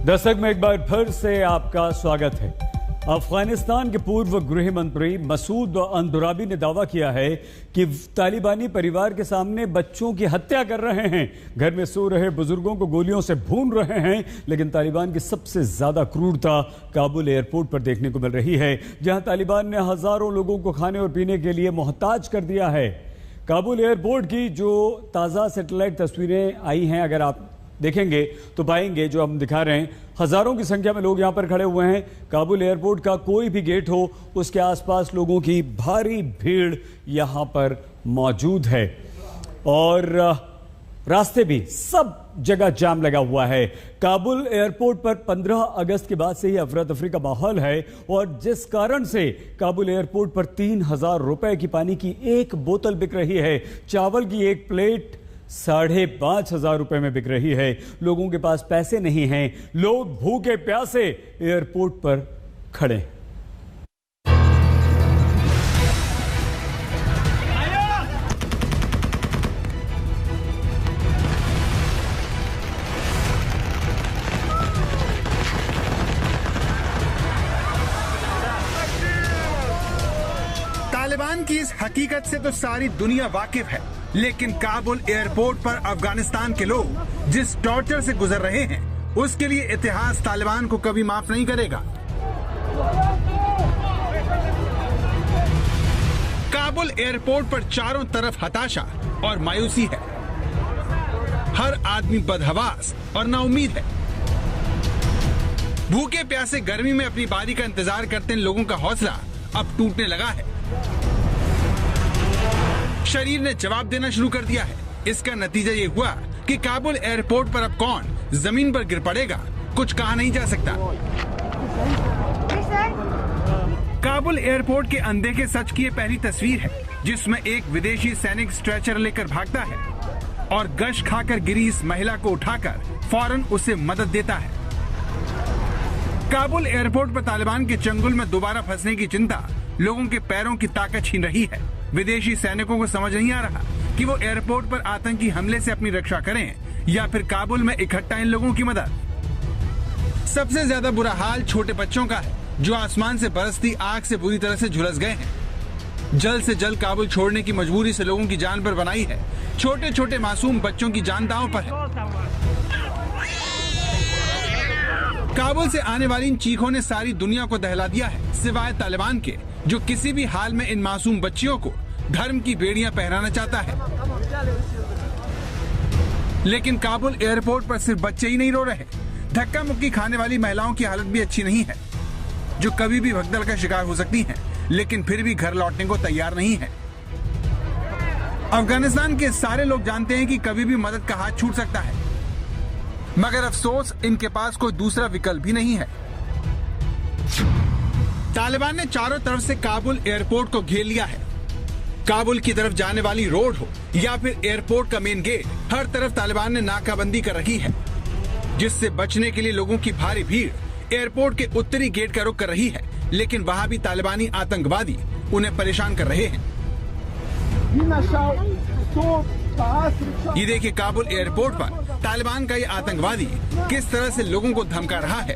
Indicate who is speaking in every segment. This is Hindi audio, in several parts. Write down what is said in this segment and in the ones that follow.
Speaker 1: दस्तक में एक बार फिर से आपका स्वागत है। अफगानिस्तान के पूर्व गृह मंत्री मसूद अंदुराबी ने दावा किया है कि तालिबानी परिवार के सामने बच्चों की हत्या कर रहे हैं, घर में सो रहे बुजुर्गों को गोलियों से भून रहे हैं। लेकिन तालिबान की सबसे ज्यादा क्रूरता काबुल एयरपोर्ट पर देखने को मिल रही है, जहां तालिबान ने हजारों लोगों को खाने और पीने के लिए मोहताज कर दिया है। काबुल एयरपोर्ट की जो ताज़ा सैटेलाइट तस्वीरें आई हैं, अगर आप देखेंगे तो पाएंगे, जो हम दिखा रहे हैं, हजारों की संख्या में लोग यहां पर खड़े हुए हैं। काबुल एयरपोर्ट का कोई भी गेट हो, उसके आसपास लोगों की भारी भीड़ यहां पर मौजूद है और रास्ते भी सब जगह जाम लगा हुआ है। काबुल एयरपोर्ट पर 15 अगस्त के बाद से ही अफरा तफरी का माहौल है और जिस कारण से काबुल एयरपोर्ट पर 3000 रुपए की पानी की एक बोतल बिक रही है, चावल की एक प्लेट 5,500 रुपए में बिक रही है। लोगों के पास पैसे नहीं हैं, लोग भूखे प्यासे एयरपोर्ट पर खड़े हैं।
Speaker 2: तालिबान की इस हकीकत से तो सारी दुनिया वाकिफ है, लेकिन काबुल एयरपोर्ट पर अफगानिस्तान के लोग जिस टॉर्चर से गुजर रहे हैं, उसके लिए इतिहास तालिबान को कभी माफ नहीं करेगा। काबुल एयरपोर्ट पर चारों तरफ हताशा और मायूसी है। हर आदमी बदहवास और नाउमीद है। भूखे प्यासे गर्मी में अपनी बारी का इंतजार करते इन लोगों का हौसला अब टूटने लगा है। शरीर ने जवाब देना शुरू कर दिया है। इसका नतीजा ये हुआ कि काबुल एयरपोर्ट पर अब कौन जमीन पर गिर पड़ेगा, कुछ कहा नहीं जा सकता। काबुल एयरपोर्ट के अनदेखे सच की ये पहली तस्वीर है, जिसमें एक विदेशी सैनिक स्ट्रेचर लेकर भागता है और गश खाकर गिरी इस महिला को उठाकर फौरन उसे मदद देता है। काबुल एयरपोर्ट पर तालिबान के चंगुल में दोबारा फंसने की चिंता लोगों के पैरों की ताकत छीन रही है। विदेशी सैनिकों को समझ नहीं आ रहा कि वो एयरपोर्ट पर आतंकी हमले से अपनी रक्षा करें या फिर काबुल में इकट्ठा इन लोगों की मदद। सबसे ज्यादा बुरा हाल छोटे बच्चों का है, जो आसमान से बरसती आग से बुरी तरह से झुलस गए हैं। जल्द से जल्द काबुल छोड़ने की मजबूरी से लोगों की जान पर बनाई है। छोटे छोटे मासूम बच्चों की जान दांव पर है। काबुल से आने वाली इन चीखों ने सारी दुनिया को दहला दिया है, सिवाय तालिबान के, जो किसी भी हाल में इन मासूम बच्चियों को धर्म की बेड़ियां पहनाना चाहता है। लेकिन काबुल एयरपोर्ट पर सिर्फ बच्चे ही नहीं रो रहे, धक्का मुक्की खाने वाली महिलाओं की हालत भी अच्छी नहीं है, जो कभी भी भगदड़ का शिकार हो सकती हैं, लेकिन फिर भी घर लौटने को तैयार नहीं है। अफगानिस्तान के सारे लोग जानते हैं कि कभी भी मदद का हाथ छूट सकता है, मगर अफसोस इनके पास कोई दूसरा विकल्प भी नहीं है। तालिबान ने चारों तरफ से काबुल एयरपोर्ट को घेर लिया है। काबुल की तरफ जाने वाली रोड हो या फिर एयरपोर्ट का मेन गेट, हर तरफ तालिबान ने नाकाबंदी कर रखी है, जिससे बचने के लिए लोगों की भारी भीड़ एयरपोर्ट के उत्तरी गेट का रुख कर रही है। लेकिन वहां भी तालिबानी आतंकवादी उन्हें परेशान कर रहे हैं। ये देखिए काबुल एयरपोर्ट पर तालिबान का ये आतंकवादी किस तरह से लोगों को धमका रहा है।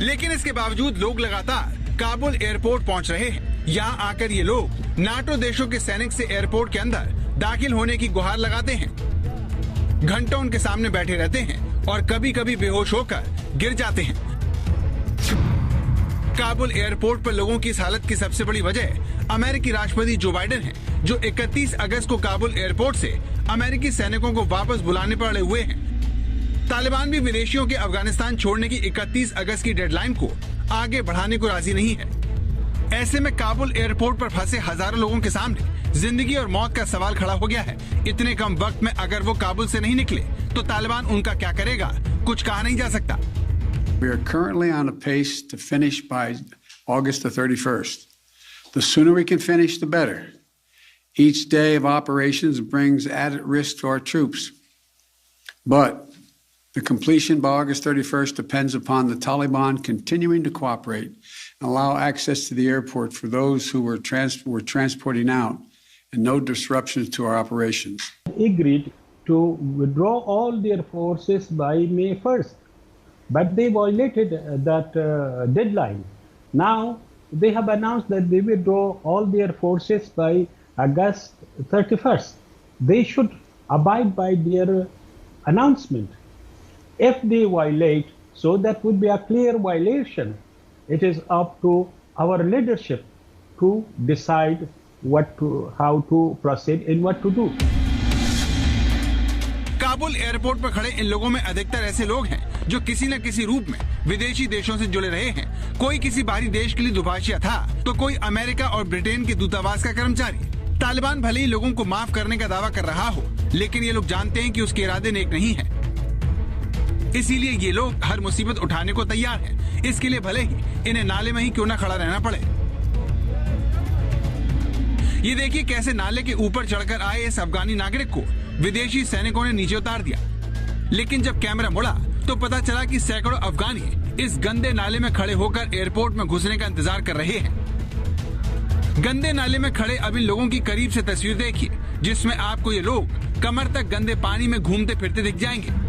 Speaker 2: लेकिन इसके बावजूद लोग लगातार काबुल एयरपोर्ट पहुंच रहे हैं। यहाँ आकर ये लोग नाटो देशों के सैनिक से एयरपोर्ट के अंदर दाखिल होने की गुहार लगाते हैं। घंटों उनके सामने बैठे रहते हैं और कभी कभी बेहोश होकर गिर जाते हैं। काबुल एयरपोर्ट पर लोगों की इस हालत की सबसे बड़ी वजह अमेरिकी राष्ट्रपति जो बाइडेन है, जो 31 अगस्त को काबुल एयरपोर्ट से अमेरिकी सैनिकों को वापस बुलाने पर अड़े हुए हैं। तालिबान भी विदेशियों के अफगानिस्तान छोड़ने की 31 अगस्त की डेडलाइन को आगे बढ़ाने को राजी नहीं है। ऐसे में काबुल एयरपोर्ट पर फंसे हजारों लोगों के सामने जिंदगी और मौत का सवाल खड़ा हो गया है। इतने कम वक्त में अगर वो काबुल से नहीं निकले तो तालिबान उनका क्या करेगा, कुछ कहा नहीं जा सकता।
Speaker 3: We are currently on a pace to finish by August the 31st. The sooner we can finish, the better. Each day of operations brings added risk to our troops. But The completion by August 31st depends upon the Taliban continuing to cooperate and allow access to the airport for those who were transporting out and no disruptions to our operations.
Speaker 4: Agreed to withdraw all their forces by May 1st, but they violated that deadline. Now they have announced that they withdraw all their forces by August 31st. They should abide by their announcement. If they violate, so that would be a clear violation. It is up to our leadership to decide how to proceed and what to do.
Speaker 2: Kabul airport पर खड़े इन लोगों में अधिकतर ऐसे लोग हैं जो किसी न किसी रूप में विदेशी देशों से जुड़े रहे हैं। कोई किसी बाहरी देश के लिए दुभाषिया था, तो कोई अमेरिका और ब्रिटेन के दूतावास का कर्मचारी। तालिबान भले ही लोगों को माफ करने का दावा कर रहा हो, लेकिन ये लोग जानते हैं कि उसके इरादे नेक नहीं है। इसीलिए ये लोग हर मुसीबत उठाने को तैयार हैं। इसके लिए भले ही इन्हें नाले में ही क्यों न खड़ा रहना पड़े। ये देखिए कैसे नाले के ऊपर चढ़कर आए इस अफगानी नागरिक को विदेशी सैनिकों ने नीचे उतार दिया। लेकिन जब कैमरा मुड़ा तो पता चला कि सैकड़ों अफगानी इस गंदे नाले में खड़े होकर एयरपोर्ट में घुसने का इंतजार कर रहे हैं। गंदे नाले में खड़े अब इन लोगों की करीब से तस्वीर देखिए, जिसमें आपको ये लोग कमर तक गंदे पानी में घूमते फिरते दिख जाएंगे।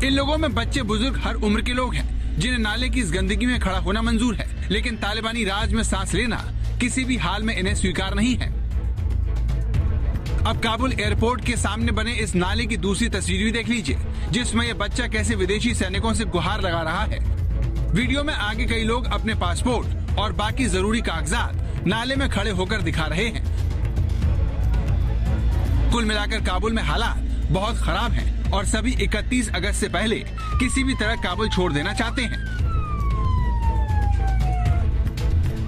Speaker 2: इन लोगों में बच्चे बुजुर्ग हर उम्र के लोग हैं, जिन्हें नाले की इस गंदगी में खड़ा होना मंजूर है, लेकिन तालिबानी राज में सांस लेना किसी भी हाल में इन्हें स्वीकार नहीं है। अब काबुल एयरपोर्ट के सामने बने इस नाले की दूसरी तस्वीर भी देख लीजिए, जिसमें यह बच्चा कैसे विदेशी सैनिकों से गुहार लगा रहा है। वीडियो में आगे कई लोग अपने पासपोर्ट और बाकी जरूरी कागजात नाले में खड़े होकर दिखा रहे हैं। कुल मिलाकर काबुल में हालात बहुत खराब हैं और सभी 31 अगस्त से पहले किसी भी तरह काबुल छोड़ देना चाहते हैं।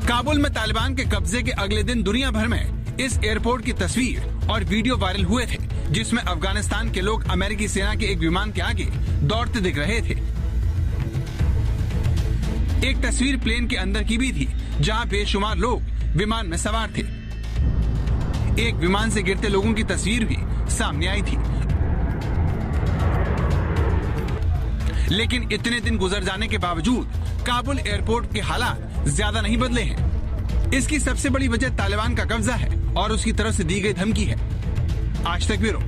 Speaker 2: काबुल में तालिबान के कब्जे के अगले दिन दुनिया भर में इस एयरपोर्ट की तस्वीर और वीडियो वायरल हुए थे, जिसमें अफगानिस्तान के लोग अमेरिकी सेना के एक विमान के आगे दौड़ते दिख रहे थे। एक तस्वीर प्लेन के अंदर की भी थी, जहां बेशुमार लोग विमान में सवार थे। एक विमान से गिरते लोगों की तस्वीर भी सामने आई थी। लेकिन इतने दिन गुजर जाने के बावजूद काबुल एयरपोर्ट के हालात ज्यादा नहीं बदले हैं। इसकी सबसे बड़ी वजह तालिबान का कब्जा है और उसकी तरफ से दी गई धमकी है। आज तक ब्यूरो।